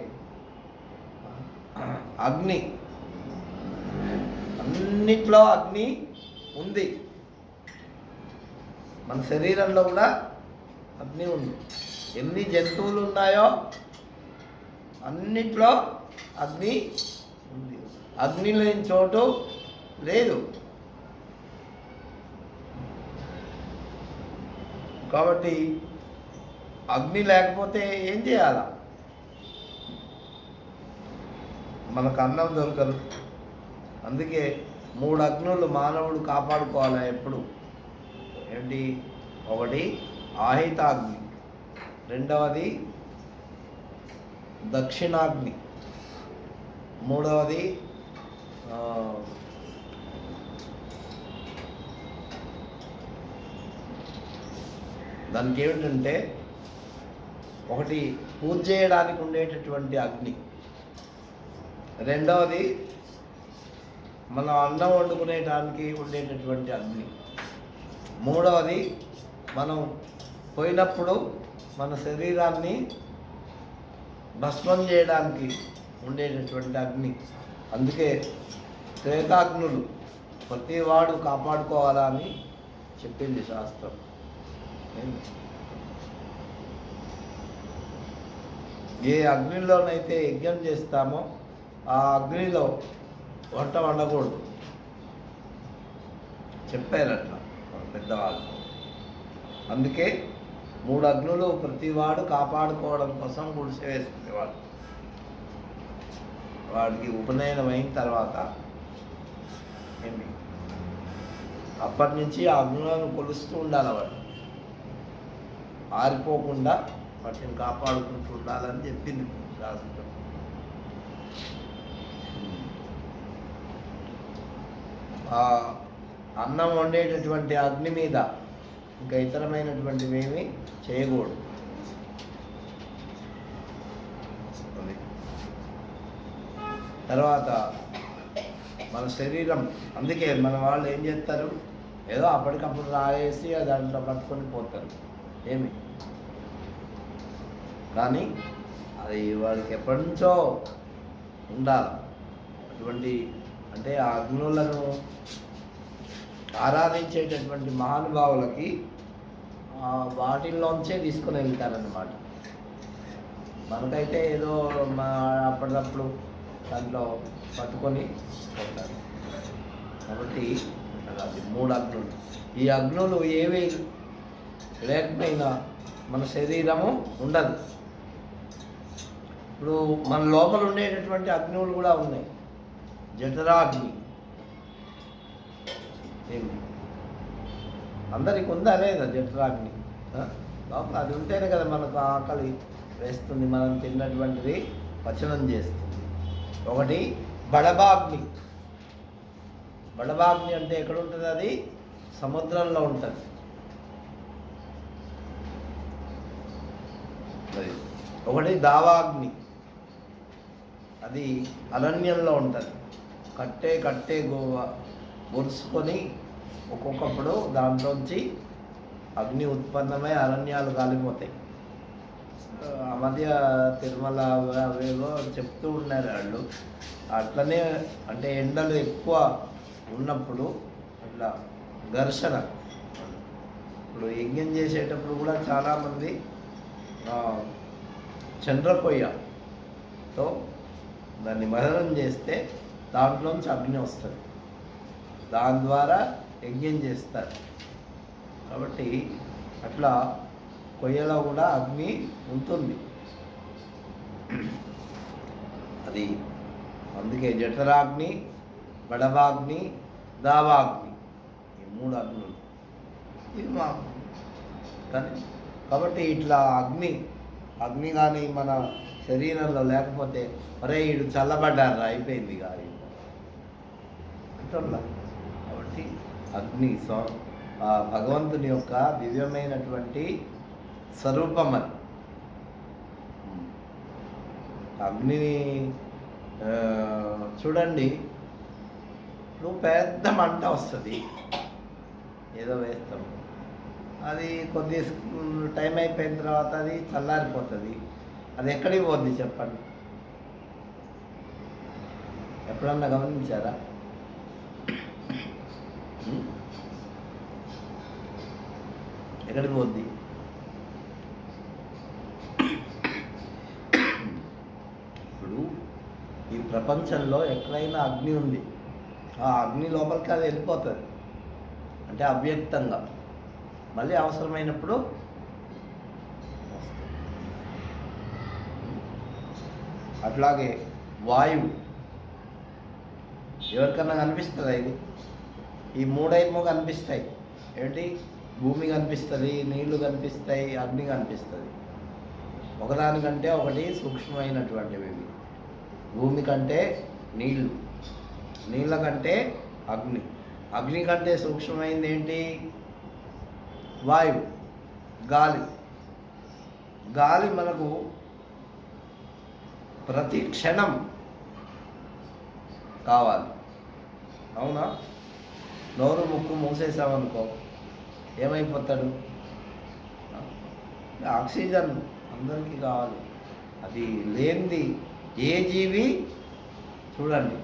అగ్ని, అన్నిట్లో అగ్ని ఉంది. మన శరీరంలో కూడా అగ్ని ఉంది. ఎన్ని జంతువులు ఉన్నాయో అన్నిట్లో అగ్ని ఉంది. అగ్ని లేని చోటు లేదు. కాబట్టి అగ్ని లేకపోతే ఏం చేయాల? మనకు అన్నం దొరకదు. అందుకే 3 అగ్నులు మానవుడు కాపాడుకోవాలి ఎప్పుడు. ఏంటి? ఒకటి ఆహితాగ్ని, రెండవది దక్షిణాగ్ని, మూడవది దానికి ఏమిటంటే, ఒకటి పూజ చేయడానికి ఉండేటటువంటి అగ్ని, రెండవది మనం అన్నం వండుకునేటానికి ఉండేటటువంటి అగ్ని, మూడవది మనం పోయినప్పుడు మన శరీరాన్ని భస్మం చేయడానికి ఉండేటటువంటి అగ్ని. అందుకే త్రేతాగ్నులు ప్రతివాడు కాపాడుకోవాలా అని చెప్పింది శాస్త్రం. ఏ అగ్నిలోనైతే యజ్ఞం చేస్తామో ఆ అగ్నిలో వంట వండకూడదు చెప్పారట్లా పెద్దవాళ్ళు. అందుకే 3 అగ్నులు ప్రతివాడు కాపాడుకోవడం కోసం గుడిసె వేసుకునేవాడు. వాడికి ఉపనయనం అయిన తర్వాత ఏంటి, అప్పటి నుంచి ఆ అగ్నులను కొలుస్తూ ఉండాలి. వాడు ఆరిపోకుండా వాటిని కాపాడుకుంటూ ఉండాలని చెప్పింది శాస్త్రం. ఆ అన్నం వండేటటువంటి అగ్ని మీద ఇంకా ఇతరమైనటువంటివి ఏమీ చేయకూడదు. తర్వాత మన శరీరం, అందుకే మన వాళ్ళు ఏం చేస్తారు, ఏదో అప్పటికప్పుడు రాయేసి దాంట్లో పట్టుకొని పోతారు. ఏమి కానీ అది వాళ్ళకి ఎప్పటి నుంచో ఉండాలి. అటువంటి అంటే ఆ అగ్నులను ఆరాధించేటటువంటి మహానుభావులకి వాటిల్లోంచే తీసుకుని వెళ్తారన్నమాట. మనకైతే ఏదో అప్పటికప్పుడు దాంట్లో పట్టుకొని పోతారు. కాబట్టి అది 3 అగ్నులు. ఈ అగ్నులు ఏవి లేకపోయినా మన శరీరము ఉండదు. ఇప్పుడు మన లోపల ఉండేటటువంటి అగ్నులు కూడా ఉన్నాయి. జఠరాగ్ని అందరికి ఉందా లేదా? జఠరాగ్ని లోపల అది ఉంటేనే కదా మనకు ఆకలి వేస్తుంది, మనం తిన్నటువంటిది పచనం చేస్తుంది. ఒకటి బడబాగ్ని. బడబాగ్ని అంటే ఎక్కడ ఉంటుంది? అది సముద్రంలో ఉంటుంది. ఒకటి దావాగ్ని, అది అరణ్యంలో ఉంటుంది. కట్టే గొరుసుకొని ఒక్కొక్కప్పుడు దాంట్లోంచి అగ్ని ఉత్పన్నమై అరణ్యాలు కాలిపోతాయి. ఆ మధ్య తిరుమల అవేవో చెప్తూ ఉన్నారు వాళ్ళు. అట్లనే అంటే ఎండలు ఎక్కువ ఉన్నప్పుడు అట్లా ఘర్షణ. ఇప్పుడు యజ్ఞం చేసేటప్పుడు కూడా చాలామంది చంద్రకొయ్యతో దాన్ని మదనం చేస్తే దాంట్లోంచి అగ్ని వస్తుంది. దాని ద్వారా యజ్ఞం చేస్తారు. కాబట్టి అట్లా కొయ్యలో కూడా అగ్ని ఉంటుంది. అది అందుకే జఠరాగ్ని, బడవాగ్ని, దావాగ్ని, ఈ 3 అగ్నులు ఇది మా కానీ. కాబట్టి ఇట్లా అగ్ని కానీ మన శరీరంలో లేకపోతే మరే వీడు చల్లబడ్డారు అయిపోయింది కానీ అంటున్నా. కాబట్టి అగ్ని భగవంతుని యొక్క దివ్యమైనటువంటి స్వరూపం. అది అగ్నిని చూడండి, ఇప్పుడు పెద్ద మంట వస్తుంది, ఏదో వేస్తాం, అది కొద్ది టైం అయిపోయిన తర్వాత అది చల్లారిపోతుంది. అది ఎక్కడికి పోద్ది చెప్పండి? ఎప్పుడన్నా గమనించారా? ఎక్కడికి పోద్ది? ఇప్పుడు ఈ ప్రపంచంలో ఎక్కడైనా అగ్ని ఉంది, ఆ అగ్ని లోపలికి అది వెళ్ళిపోతుంది. అంటే అవ్యక్తంగా మళ్ళీ అవసరమైనప్పుడు అట్లాగే వాయువు ఎవరికన్నా కనిపిస్తుందా? ఇది ఈ 3 కనిపిస్తాయి. ఏంటి? భూమి కనిపిస్తుంది, నీళ్లు కనిపిస్తాయి, అగ్ని కనిపిస్తుంది. ఒకదానికంటే ఒకటి సూక్ష్మమైనటువంటివి. భూమి కంటే నీళ్లు, నీళ్ళ కంటే అగ్ని, అగ్ని కంటే సూక్ష్మమైనది ఏంటి? వాయువు, గాలి. గాలి మనకు ప్రతి క్షణం కావాలి, అవునా? నోరు ముక్కు మూసేసామనుకో ఏమైపోతాడు? ఆక్సిజన్ అందరికీ కావాలి. అది లేనిది ఏ జీవి చూడండి,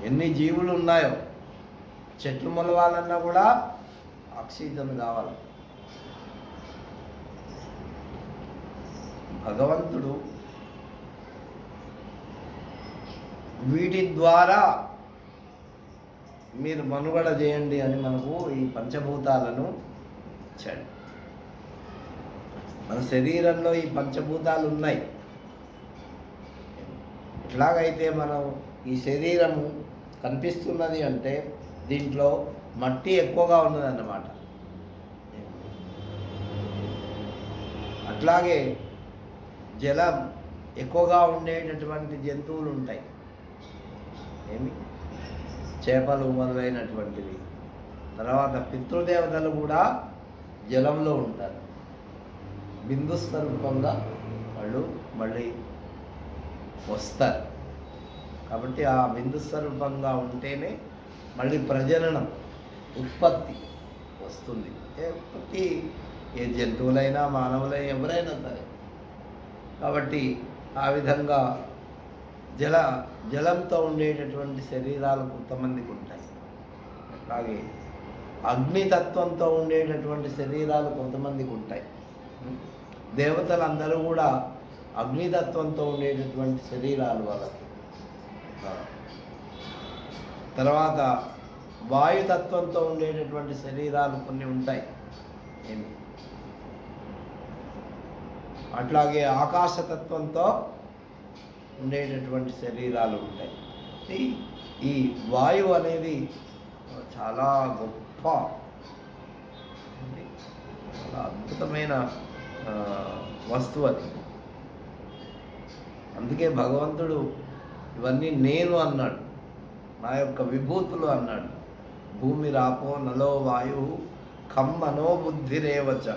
ఎన్ని జీవులు ఉన్నాయో చెట్లు మొలవాలన్నా కూడా ఆక్సిజన్ కావాలి. భగవంతుడు వీటి ద్వారా మీరు మనుగడ చేయండి అని మనకు ఈ పంచభూతాలను ఇచ్చాడు. మన శరీరంలో ఈ పంచభూతాలు ఉన్నాయి. ఎట్లాగైతే మనం ఈ శరీరము కనిపిస్తున్నది అంటే దీంట్లో మట్టి ఎక్కువగా ఉన్నదన్నమాట. అట్లాగే జలం ఎక్కువగా ఉండేటటువంటి జంతువులు ఉంటాయి. ఏమి? చేపలు మొదలైనటువంటివి. తర్వాత పితృదేవతలు కూడా జలంలో ఉంటారు. బిందు స్వరూపంగా వాళ్ళు మళ్ళీ వస్తారు. కాబట్టి ఆ బిందు స్వరూపంగా ఉంటేనే మళ్ళీ ప్రజననం, ఉత్పత్తి వస్తుంది. ఉత్పత్తి ఏ జంతువులైనా మానవులైనా ఎవరైనా సరే. కాబట్టి ఆ విధంగా జలంతో ఉండేటటువంటి శరీరాలు కొంతమందికి ఉంటాయి. అలాగే అగ్నితత్వంతో ఉండేటటువంటి శరీరాలు కొంతమందికి ఉంటాయి. దేవతలందరూ కూడా అగ్నితత్వంతో ఉండేటటువంటి శరీరాలు వాళ్ళకి. తర్వాత వాయుతత్వంతో ఉండేటటువంటి శరీరాలు కొన్ని ఉంటాయి. ఏమి? అట్లాగే ఆకాశతత్వంతో ఉండేటటువంటి శరీరాలు ఉంటాయి. ఈ వాయువు అనేది చాలా గొప్ప, చాలా అద్భుతమైన వస్తువు. అది అందుకే భగవంతుడు ఇవన్నీ నేను అన్నాడు, నా యొక్క విభూతులు అన్నాడు. భూమి రాపో నలో వాయు ఖం మనోబుద్ధిరేవచ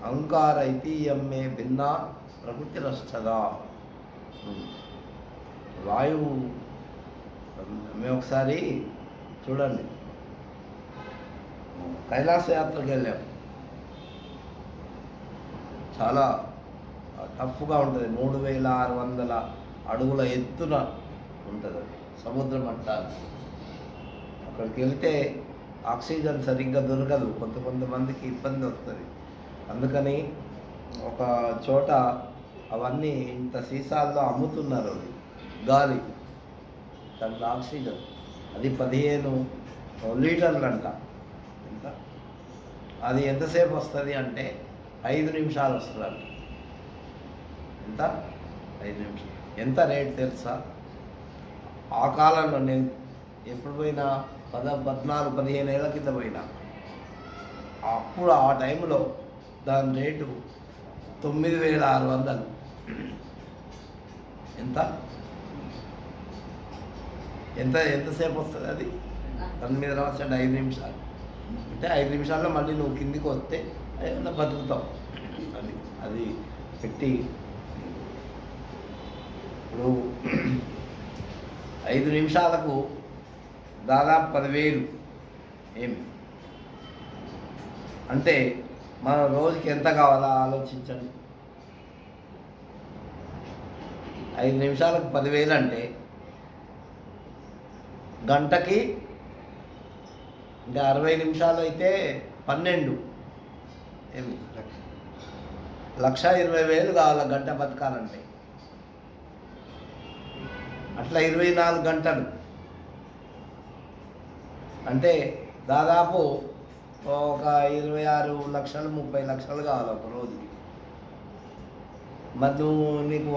అహంకార ఐతీయమ్మే భిన్న ప్రకృతి రష్టదా. వాయువు మేము ఒకసారి చూడండి కైలాస యాత్రకు వెళ్ళాం. చాలా టఫ్గా ఉంటుంది, 3600 అడుగుల ఎత్తున ఉంటుంది సముద్ర మట్టాలు. అక్కడికి వెళ్తే ఆక్సిజన్ సరిగ్గా దొరకదు, కొంతమందికి ఇబ్బంది వస్తుంది. అందుకని ఒక చోట అవన్నీ ఇంత సీసాల్లో అమ్ముతున్నారు గాలి, దాంట్లో ఆక్సిజన్. అది 15 లీటర్లు అంట. ఎంత అది ఎంతసేపు వస్తుంది అంటే 5 నిమిషాలు వస్తుంది. ఎంత 5 నిమిషాలు. ఎంత రేట్ తెలుసా? ఆ కాలంలో నేను ఎప్పుడు పోయినా 14-15 ఏళ్ళ కింద పోయినా, అప్పుడు ఆ టైంలో దాని రేటు 9600. ఎంత ఎంత ఎంతసేపు వస్తుంది అది? దాని మీద రాసాడు 5 నిమిషాలు. అంటే 5 నిమిషాల్లో మళ్ళీ నువ్వు కిందికి వస్తే ఏమన్నా బతుకుతావు. అది అది పెట్టి ఇప్పుడు 5 నిమిషాలకు దాదాపు 10,000. ఏమి అంటే మన రోజుకి ఎంత కావాలో ఆలోచించండి. 5 నిమిషాలకు 10,000 అంటే గంటకి ఇంకా 60 నిమిషాలు అయితే 12. ఏమి 1,20,000 కావాలి గంట బతకాలంటే. అట్లా 24 గంటలు అంటే దాదాపు ఒక 26 లక్షలు 30 లక్షలు కావాలి ఒక రోజుకి. మరి నువ్వు నీకు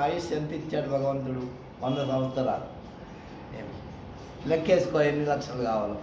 ఆయుష్ ఎంత ఇచ్చాడు భగవంతుడు? 100 సంవత్సరాలు. లెక్కేసుకో ఎన్ని లక్షలు కావాలో.